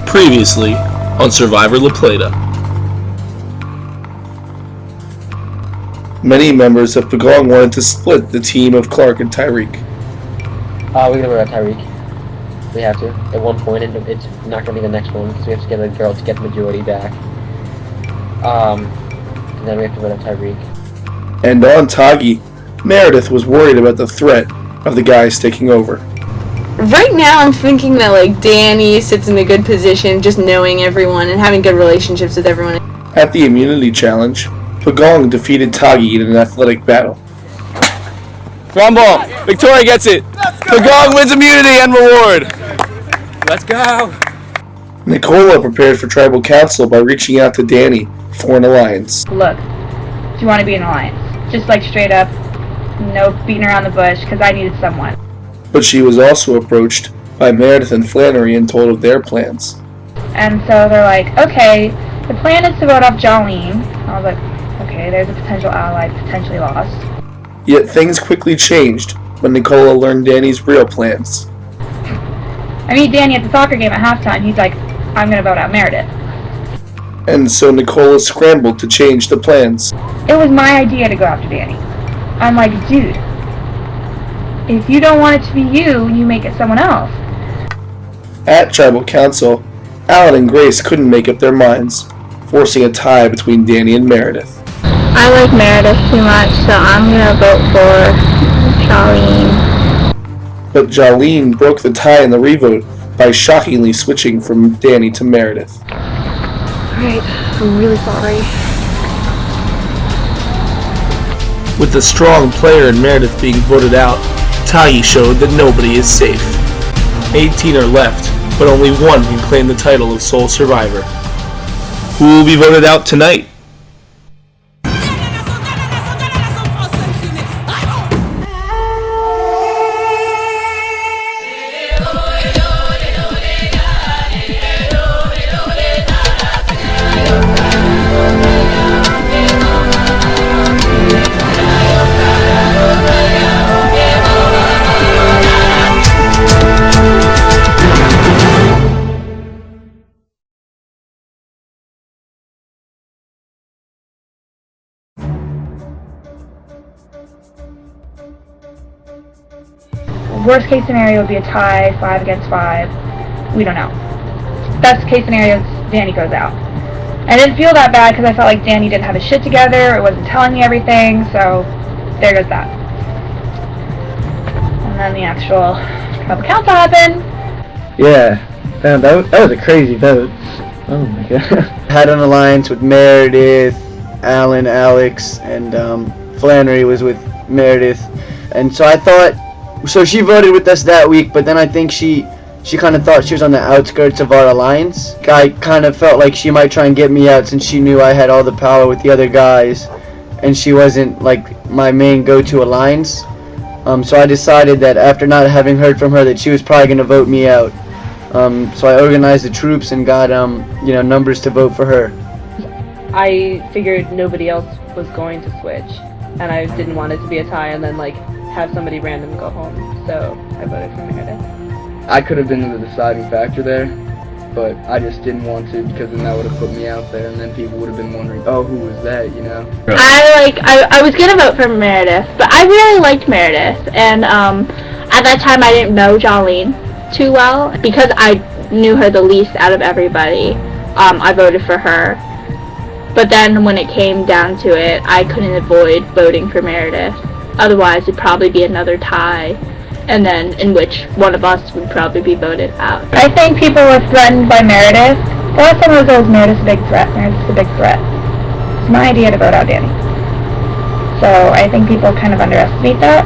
Previously on Survivor La Plata. Many members of Pagong wanted to split the team of Clark and Tyreek. We're gonna vote out Tyreek. We have to. At one point, it's not gonna be the next one because we have to get a girl to get the majority back. And then we have to vote out Tyreek. And on Tagi, Meredith was worried about the threat of the guys taking over. Right now, I'm thinking that Danny sits in a good position, just knowing everyone and having good relationships with everyone. At the immunity challenge, Pagong defeated Tagi in an athletic battle. Rumble! Victoria gets it! Pagong wins immunity and reward! Let's go! Nicola prepared for tribal council by reaching out to Danny for an alliance. Look, do you want to be an alliance? Just straight up, no beating around the bush, because I needed someone. But she was also approached by Meredith and Flannery and told of their plans. And so they're like, okay, the plan is to vote off Jolene. I was like, okay, there's a potential ally, potentially lost. Yet things quickly changed when Nicola learned Danny's real plans. I meet Danny at the soccer game at halftime. He's like, I'm going to vote out Meredith. And so Nicola scrambled to change the plans. It was my idea to go after Danny. I'm like, dude, if you don't want it to be you, you make it someone else. At tribal council, Alan and Grace couldn't make up their minds, forcing a tie between Danny and Meredith. I like Meredith too much, so I'm gonna vote for Jolene. But Jolene broke the tie in the revote by shockingly switching from Danny to Meredith. Alright, I'm really sorry. With the strong player in Meredith being voted out, Tagi showed that nobody is safe. 18 are left, but only one can claim the title of sole survivor. Who will be voted out tonight? Worst case scenario would be a tie, 5 against 5. We don't know. Best case scenario is Danny goes out. I didn't feel that bad because I felt like Danny didn't have his shit together, or wasn't telling me everything, so there goes that. And then the actual tribal council happened. Yeah, man, that was a crazy vote. Oh my god. Had an alliance with Meredith, Alan, Alex, and Flannery was with Meredith. And so I thought, so she voted with us that week, but then I think she kind of thought she was on the outskirts of our alliance. I kind of felt like she might try and get me out since she knew I had all the power with the other guys, and she wasn't my main go-to alliance. So I decided that after not having heard from her that she was probably going to vote me out. So I organized the troops and got numbers to vote for her. I figured nobody else was going to switch, and I didn't want it to be a tie and then have somebody random go home, so I voted for Meredith. I could have been the deciding factor there, but I just didn't want to because then that would have put me out there, and then people would have been wondering, oh, who was that, I was gonna vote for Meredith, but I really liked Meredith, and at that time I didn't know Jolene too well, because I knew her the least out of everybody. I voted for her, but then when it came down to it, I couldn't avoid voting for Meredith. Otherwise, it'd probably be another tie, and then in which one of us would probably be voted out. I think people were threatened by Meredith. The last time I was always Meredith's a big threat. Meredith's a big threat. It's my idea to vote out Danny. So I think people kind of underestimate that.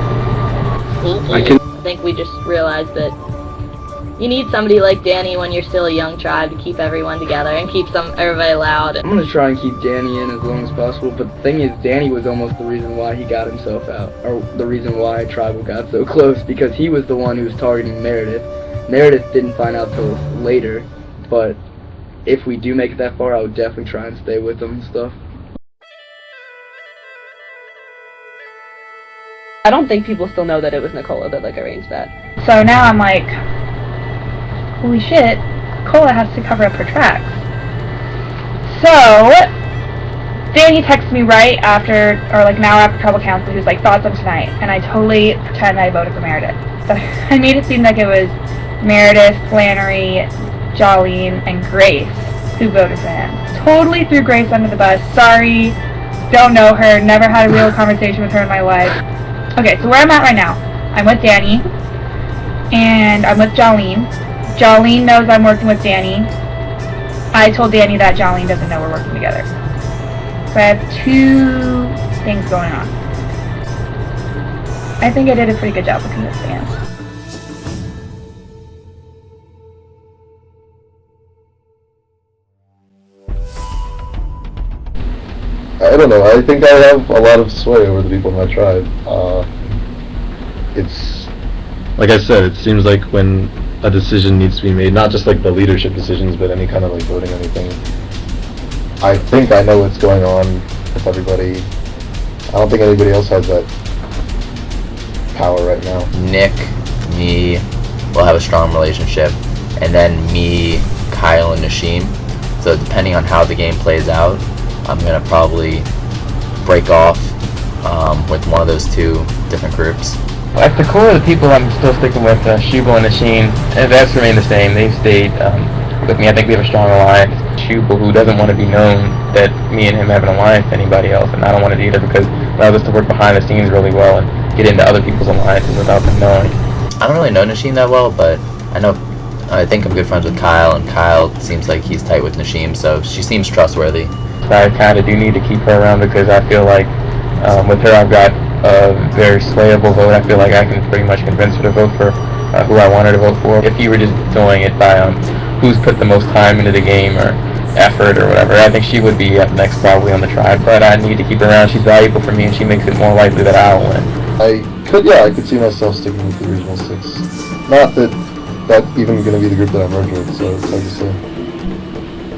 I think we just realized that you need somebody like Danny when you're still a young tribe to keep everyone together and keep everybody loud. I'm going to try and keep Danny in as long as possible, but the thing is, Danny was almost the reason why he got himself out, or the reason why Tribal got so close, because he was the one who was targeting Meredith. Meredith didn't find out till later, but if we do make it that far, I would definitely try and stay with them and stuff. I don't think people still know that it was Nicola that arranged that. So now I'm like, holy shit, Cola has to cover up her tracks. So, Danny texts me right after, or like an hour after Trouble Council, he was like, thoughts on tonight, and I totally pretend I voted for Meredith. So I made it seem like it was Meredith, Flannery, Jolene, and Grace who voted for him. Totally threw Grace under the bus. Sorry, don't know her, never had a real conversation with her in my life. Okay, so where I'm at right now, I'm with Danny, and I'm with Jolene. Jolene knows I'm working with Danny. I told Danny that Jolene doesn't know we're working together. So I have two things going on. I think I did a pretty good job looking at fans. I don't know, I think I have a lot of sway over the people in my tribe. It's, like I said, it seems like when a decision needs to be made, not just like the leadership decisions, but any kind of like voting anything, I think I know what's going on with everybody. I don't think anybody else has that power right now. Nick, me, will have a strong relationship, and then me, Kyle, and Nashim. So depending on how the game plays out, I'm going to probably break off with one of those two different groups. At the core of the people, I'm still sticking with Shubal and Nasheen, and that's remained the same. They've stayed with me. I think we have a strong alliance. Shubal, who doesn't want to be known that me and him have an alliance to anybody else, and I don't want it either because it allows us to work behind the scenes really well and get into other people's alliances without them knowing. I don't really know Nashim that well, but I think I'm good friends with Kyle, and Kyle seems like he's tight with Nashim, so she seems trustworthy. I kind of do need to keep her around because I feel like with her I've got a very swayable vote. I feel like I can pretty much convince her to vote for who I want her to vote for. If you were just doing it by who's put the most time into the game or effort or whatever, I think she would be up next probably on the tribe, but I need to keep her around. She's valuable for me and she makes it more likely that I'll win. I could see myself sticking with the Regional 6. Not that that's even going to be the group that I'm merging with, so it's hard to say.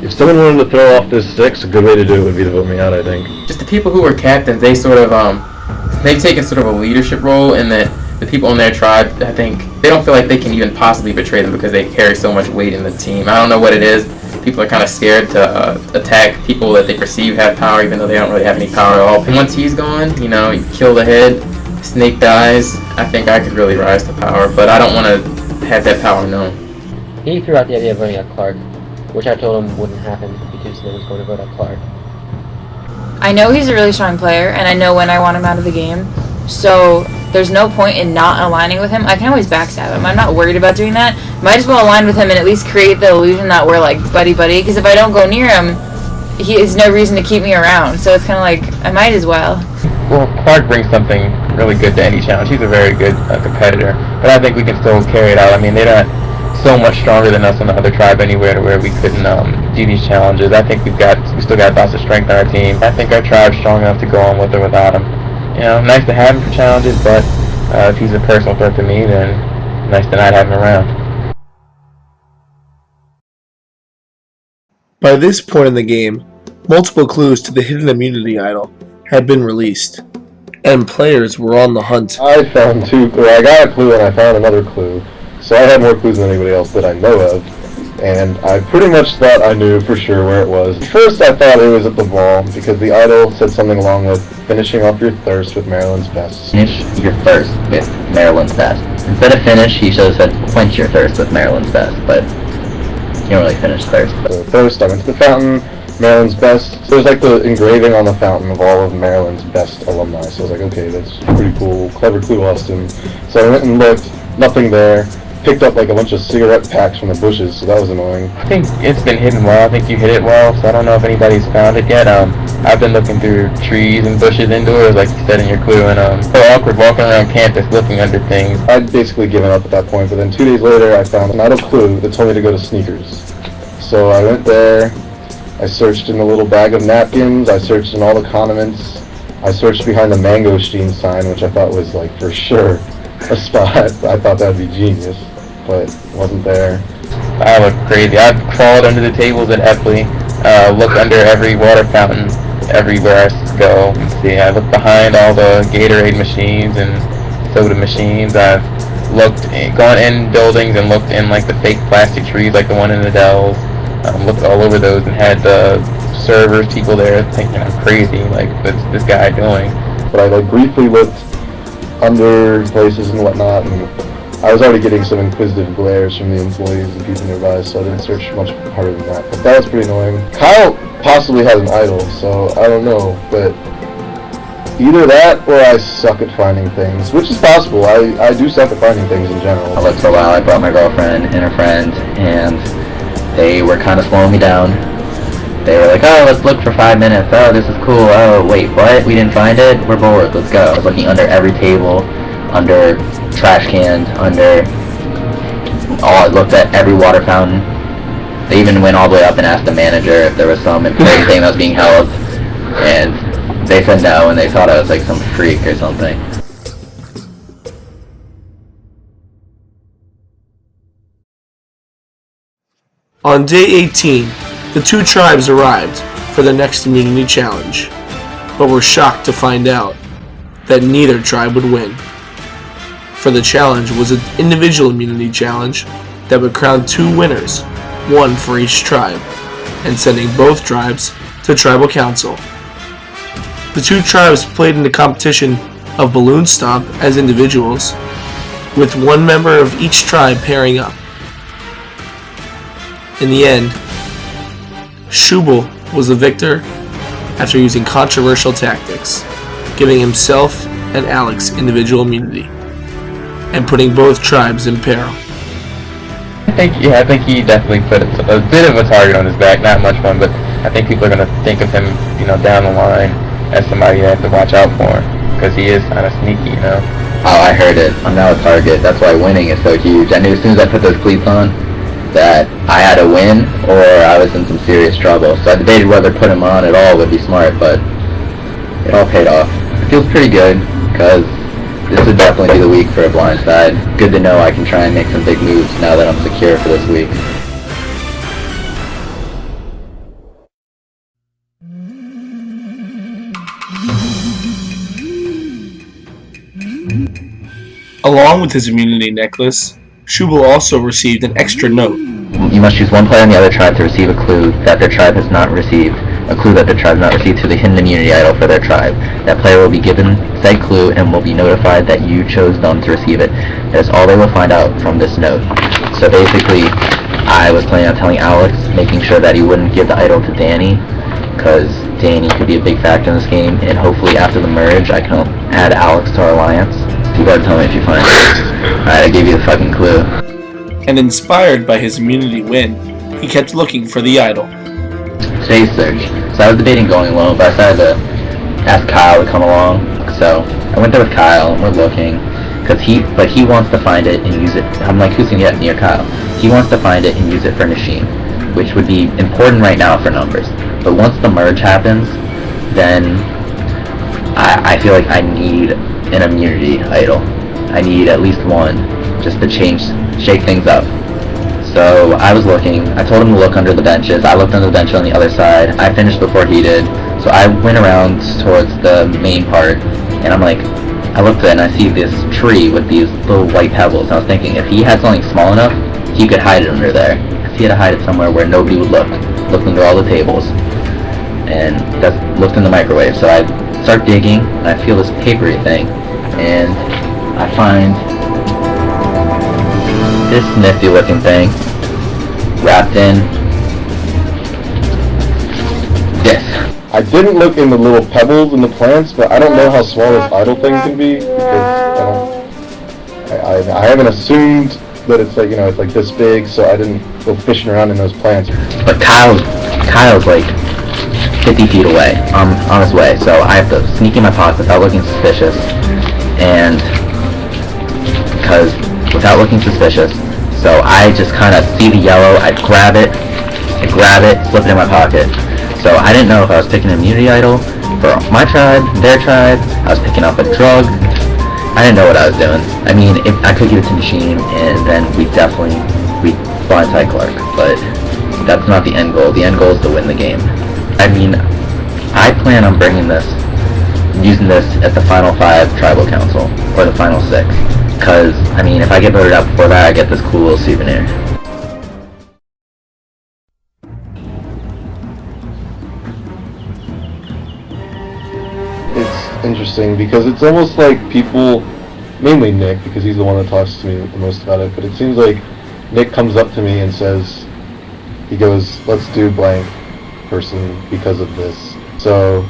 If someone wanted to throw off this 6, a good way to do it would be to vote me out, I think. Just the people who are captains, they sort of, they've taken sort of a leadership role in that the people in their tribe, I think, they don't feel like they can even possibly betray them because they carry so much weight in the team. I don't know what it is. People are kind of scared to attack people that they perceive have power, even though they don't really have any power at all. And once he's gone, you know, you kill the head, Snake dies, I think I could really rise to power, but I don't want to have that power known. He threw out the idea of voting out Clark, which I told him wouldn't happen because no one's going to vote out Clark. I know he's a really strong player, and I know when I want him out of the game, so there's no point in not aligning with him. I can always backstab him. I'm not worried about doing that. Might as well align with him and at least create the illusion that we're like buddy-buddy, because if I don't go near him, he has no reason to keep me around, so it's kind of like, I might as well. Well, Clark brings something really good to any challenge. He's a very good competitor, but I think we can still carry it out. I mean, they're not so much stronger than us on the other tribe anywhere to where we couldn't do these challenges. I think we still got lots of strength on our team. I think our tribe's strong enough to go on with or without him. You know, nice to have him for challenges, but if he's a personal threat to me, then nice to not have him around. By this point in the game, multiple clues to the hidden immunity idol had been released, and players were on the hunt. I found I got a clue and I found another clue, so I had more clues than anybody else that I know of, and I pretty much thought I knew for sure where it was. First I thought it was at the ball, because the idol said something along with finishing off your thirst with Maryland's best. Finish your thirst with Maryland's best. Instead of finish, he should have said quench your thirst with Maryland's best, but you don't really finish thirst. So first I went to the fountain, Maryland's best. So there's like the engraving on the fountain of all of Maryland's best alumni. So I was like, okay, that's pretty cool, clever clue, Austin. So I went and looked, nothing there. Picked up like a bunch of cigarette packs from the bushes, so that was annoying. I think it's been hidden well. I think you hit it well, so I don't know if anybody's found it yet. I've been looking through trees and bushes indoors, like you said in your clue, and so awkward walking around campus looking under things. I'd basically given up at that point, but then 2 days later I found an idle clue that told me to go to Sneakers. So I went there, I searched in the little bag of napkins, I searched in all the condiments, I searched behind the mangosteen sign, which I thought was like for sure a spot. I thought that would be genius, but it wasn't there. I look crazy. I've crawled under the tables at Epley, looked under every water fountain everywhere I go. See, I look behind all the Gatorade machines and soda machines. I've gone in buildings and looked in like the fake plastic trees, like the one in the Dells. Looked all over those and had the servers, people there thinking I'm crazy, like what's this guy doing? But I like briefly looked under places and whatnot, and I was already getting some inquisitive glares from the employees and people nearby, so I didn't search much harder than that. But that was pretty annoying. Kyle possibly has an idol, so I don't know, but either that or I suck at finding things, which is possible. I do suck at finding things in general. I looked for a while. I brought my girlfriend and her friend, and they were kind of slowing me down. They were like, oh, let's look for 5 minutes. Oh, this is cool. Oh, wait, what? We didn't find it? We're bored. Let's go. I was looking under every table, under trash cans, I looked at every water fountain. They even went all the way up and asked the manager if there was some important thing that was being held, and they said no, and they thought I was like some freak or something. On day 18, the two tribes arrived for the next immunity challenge, but were shocked to find out that neither tribe would win. For the challenge was an individual immunity challenge that would crown 2 winners, one for each tribe, and sending both tribes to tribal council. The 2 tribes played in the competition of balloon stomp as individuals, with one member of each tribe pairing up. In the end, Shubal was the victor after using controversial tactics, giving himself and Alex individual immunity, and putting both tribes in peril. I think he definitely put a bit of a target on his back. Not much fun, but I think people are going to think of him, down the line as somebody you have to watch out for, because he is kind of sneaky, Oh, I heard it. I'm now a target. That's why winning is so huge. I knew as soon as I put those cleats on that I had to win or I was in some serious trouble. So I debated whether to put them on at all would be smart, but it all paid off. It feels pretty good, because this would definitely be the week for a blindside. Good to know I can try and make some big moves now that I'm secure for this week. Along with his immunity necklace, Shubal also received an extra note. You must choose one player in the other tribe to receive a clue that their tribe has not received. A clue that their tribe has not received to the hidden immunity idol for their tribe. That player will be given said clue and will be notified that you chose them to receive it. That is all they will find out from this note. So basically, I was planning on telling Alex, making sure that he wouldn't give the idol to Danny, because Danny could be a big factor in this game, and hopefully after the merge, I can add Alex to our alliance. You gotta tell me if you find it. Alright, I gave you the fucking clue. And inspired by his immunity win, he kept looking for the idol. Today's search. So I was debating going alone, but I decided to ask Kyle to come along. So I went there with Kyle, and we're looking, because he wants to find it and use it. I'm like, who's gonna get near Kyle? He wants to find it and use it for Nashim, which would be important right now for numbers. But once the merge happens, then I feel like I need an immunity idol. I need at least one, just to shake things up. So I was looking, I told him to look under the benches. I looked under the bench on the other side. I finished before he did. So I went around towards the main part, and I'm like, I looked at it and I see this tree with these little white pebbles. And I was thinking, if he had something small enough, he could hide it under there. If he had to hide it somewhere where nobody would look. Looked under all the tables. And looked in the microwave. So I start digging, and I feel this papery thing. And I find this nifty looking thing wrapped in this. I didn't look in the little pebbles in the plants, but I don't know how small this idol thing can be, because I haven't assumed that it's like, it's like this big, so I didn't go fishing around in those plants. But Kyle's like 50 feet away, on his way, so I have to sneak in my pocket without looking suspicious, and because without looking suspicious, so I just kind of see the yellow, I grab it, slip it in my pocket. So I didn't know if I was picking an immunity idol for my tribe, their tribe, I was picking up a drug, I didn't know what I was doing. I mean, if I could give it to Nashim, and then we'd blindside Clark, but that's not the end goal. The end goal is to win the game. I mean, I plan on using this at the final 5 tribal council, or the final 6. Because, I mean, if I get voted out before that, I get this cool little souvenir. It's interesting because it's almost like people, mainly Nick, because he's the one that talks to me the most about it, but it seems like Nick comes up to me and says, he goes, let's do blank person because of this. So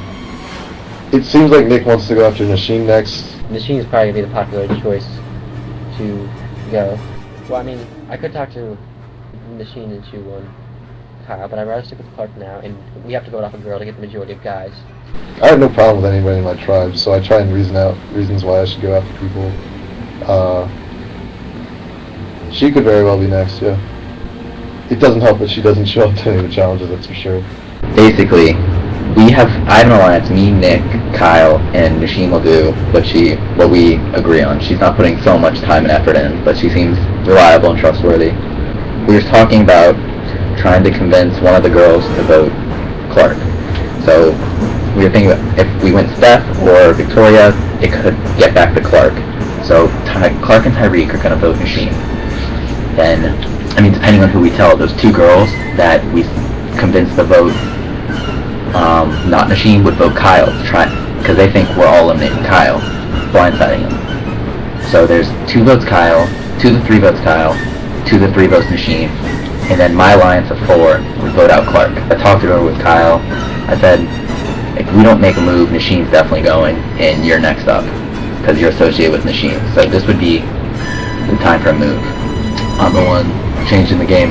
it seems like Nick wants to go after Nasheen next. Nasheen is probably going to be the popular choice to go. Well, I mean, I could talk to Nasheen and chew on Kyle, but I'd rather stick with Clark now, and we have to vote off a girl to get the majority of guys. I have no problem with anybody in my tribe, so I try and reason out reasons why I should go after people. She could very well be next, yeah. It doesn't help that she doesn't show up to any of the challenges, that's for sure. Basically, I have an alliance, me, Nick, Kyle, and Nasheen will do what we agree on. She's not putting so much time and effort in, but she seems reliable and trustworthy. We were talking about trying to convince one of the girls to vote Clark. So we were thinking if we went Steph or Victoria, it could get back to Clark. So Clark and Tyreek are going to vote Nasheen. Then, I mean, depending on who we tell, those two girls that we convinced to vote not Nasheen would vote Kyle to try, because they think we're all eliminating Kyle, blindsiding him. So there's 2 votes Kyle, 2 to 3 votes Kyle, 2 to 3 votes Nasheen, and then my alliance of 4 would vote out Clark. I talked it over with Kyle. I said, if we don't make a move, Nasheen's definitely going, and you're next up, because you're associated with Nasheen. So this would be the time for a move. I'm the one changing the game.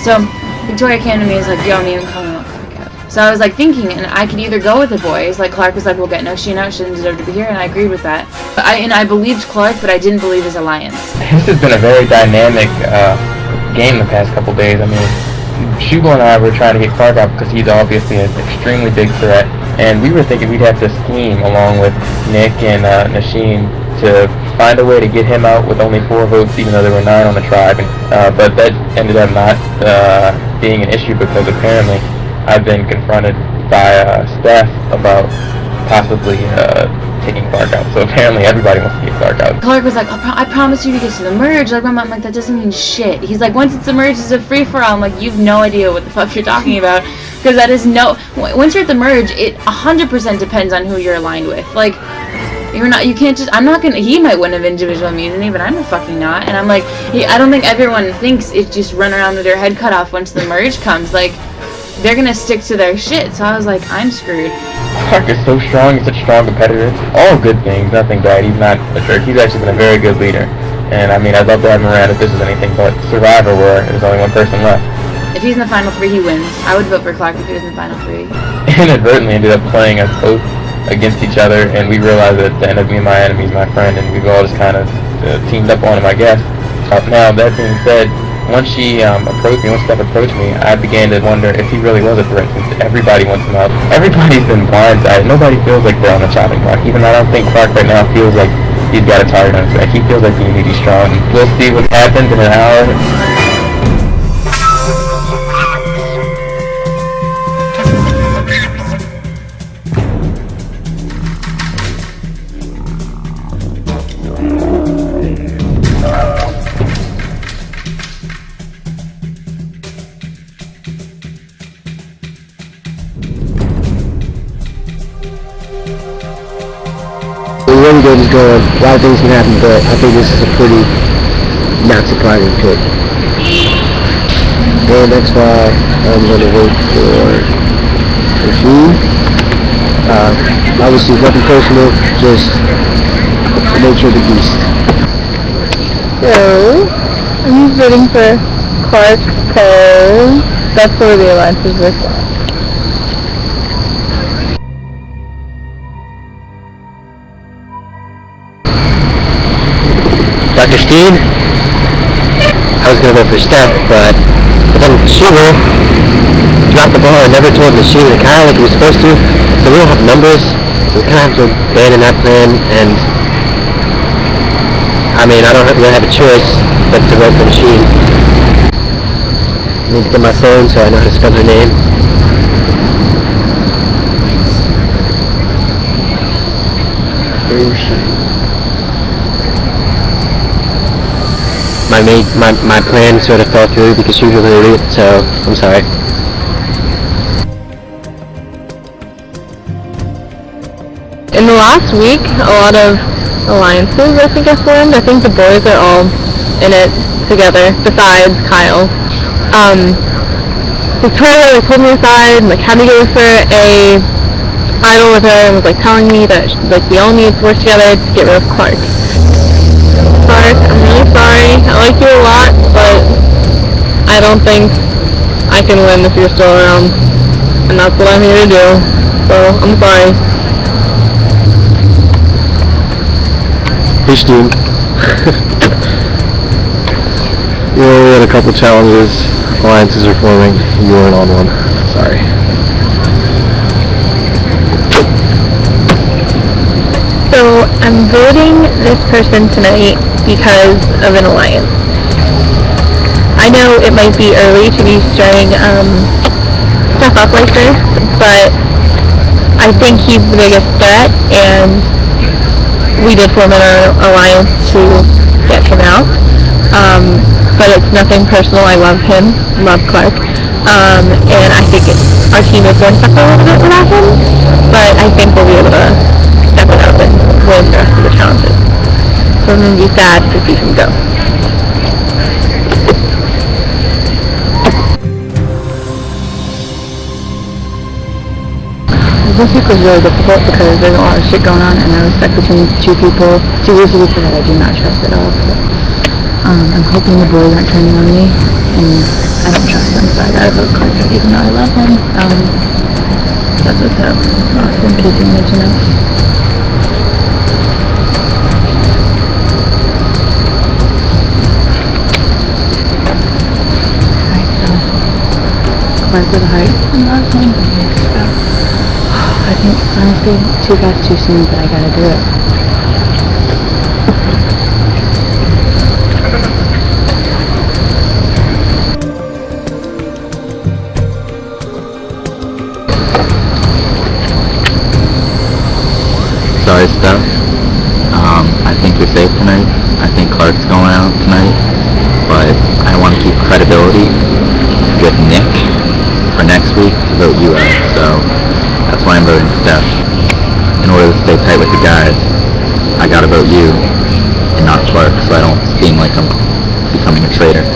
So Victoria came to me and was like, yo, me and Colin want Clark out. So I was like thinking, and I could either go with the boys, like Clark was like, we'll get Nasheen out, she doesn't deserve to be here, and I agreed with that. I believed Clark, but I didn't believe his alliance. This has been a very dynamic game the past couple days. I mean, Shugo and I were trying to get Clark out because he's obviously an extremely big threat, and we were thinking we'd have to scheme along with Nick and Nasheen to find a way to get him out with only 4 votes, even though there were 9 on the tribe. But that ended up not being an issue because apparently I've been confronted by Steph about possibly taking Clark out. So apparently everybody wants to get Clark out. Clark was like, I promise you to get to the merge. Like, I'm like, that doesn't mean shit. He's like, once it's the merge, it's a free-for-all. I'm like, you've no idea what the fuck you're talking about. Because that is once you're at the merge, it 100% depends on who you're aligned with. Like, you can't just, he might win an individual immunity, but I'm fucking not. And I'm like, I don't think everyone thinks it's just run around with their head cut off once the merge comes. Like, they're gonna stick to their shit. So I was like, I'm screwed. Clark is so strong, he's such a strong competitor. All good things, nothing bad. He's not a jerk. He's actually been a very good leader. And I mean, I'd love to have him around if this is anything but Survivor where there's only one person left. If he's in the final 3, he wins. I would vote for Clark if he was in the final 3. Inadvertently ended up playing us both against each other, and we realized that the enemy of my enemy is my friend, and we've all just kind of teamed up on him, I guess. Now, that being said, once Steph approached me, I began to wonder if he really was a threat, since everybody wants him out. Everybody's been blindsided. Nobody feels like they're on the chopping block. Even though I don't think Clark right now feels like he's got a target on his back. He feels like the Unity's strong. We'll see what happens in an hour. Really good is going. A lot of things can happen, but I think this is a pretty not surprising pick. And that's why I'm going to vote for Nasheen. Obviously, nothing personal, just the nature of the beast. So, I'm voting for Clark because that's where the alliance is with. Dr. Steen, I was going to vote for Steph, but then Shugo dropped the ball and never told Nasheen and Kyle like he was supposed to, so we don't have numbers, so we kind of have to abandon that plan, and I mean, I don't really have a choice but to vote for Nasheen. need to get my phone so I know how to spell her name. My plan sort of fell through because she was really late, so I'm sorry. In the last week, a lot of alliances I think have formed. I think the boys are all in it together, besides Kyle. Victoria like pulled me aside and like had me go for a idol with her and was like telling me that like we all need to work together to get rid of Clark. Clark, I'm really sorry. I like you a lot, but I don't think I can win if you're still around. And that's what I'm here to do. So, I'm sorry. Hey Stu. You only had a couple challenges. Alliances are forming. You weren't on one. Sorry. So, I'm voting this person tonight because of an alliance. I know it might be early to be stirring stuff up like this, but I think he's the biggest threat, and we did form an alliance to get him out. But it's nothing personal. I love him, love Clark, and I think our team is going to suffer a little bit without him, but I think we'll be able to step it up and win the rest of the challenges. So I'm going to be sad to see him go. This week was really difficult because there's a lot of shit going on, and I was stuck between two people that I do not trust at all. So, I'm hoping the boys aren't turning on me, and I don't trust them, so I gotta vote Clark, even though I love him. That's what's up. In case you wanted to know. Clark with a heart. And last one. I think, honestly, too fast, too soon, but I gotta do it. Sorry, Steph. I think you're safe tonight. I think Clark's going out tonight, but I want to keep credibility with Nick for next week to vote you out, so that's why I'm voting Steph. In order to stay tight with the guys, I gotta vote you and not Clark, so I don't seem like I'm becoming a traitor.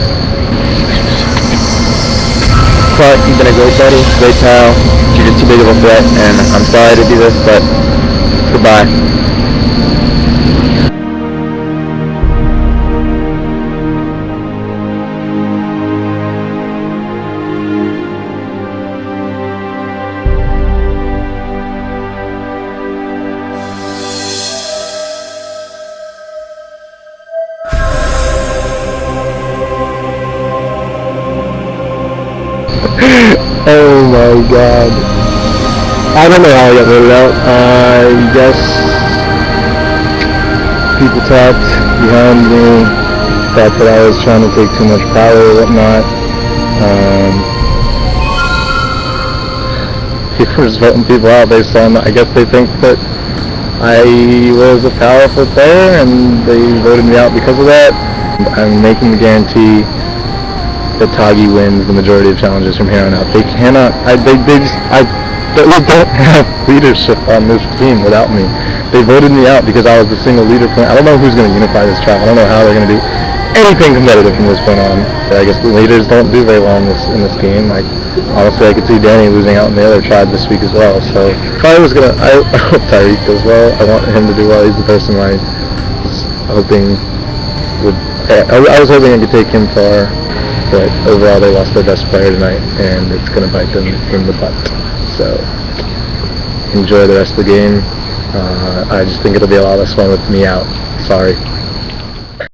Clark, you've been a great buddy, great pal. You're just too big of a threat, and I'm sorry to do this, but goodbye. Oh my god. I don't know how I got voted out. I guess people talked behind me, thought that I was trying to take too much power or whatnot. People were just voting people out based on, I guess they think that I was a powerful player and they voted me out because of that. I'm making the guarantee that Tagi wins the majority of challenges from here on out. They cannot, they don't have leadership on this team without me. They voted me out because I was the single leader plan. I don't know who's going to unify this tribe. I don't know how they're going to do anything competitive from this point on. I guess the leaders don't do very well in this game. Like, honestly, I could see Danny losing out in the other tribe this week as well. So, I hope Tyreek does well. I want him to do well. He's the person I was hoping would, I was hoping I could take him far. But overall, they lost their best player tonight, and it's going to bite them in the butt. So, enjoy the rest of the game. I just think it'll be a lot less fun with me out. Sorry.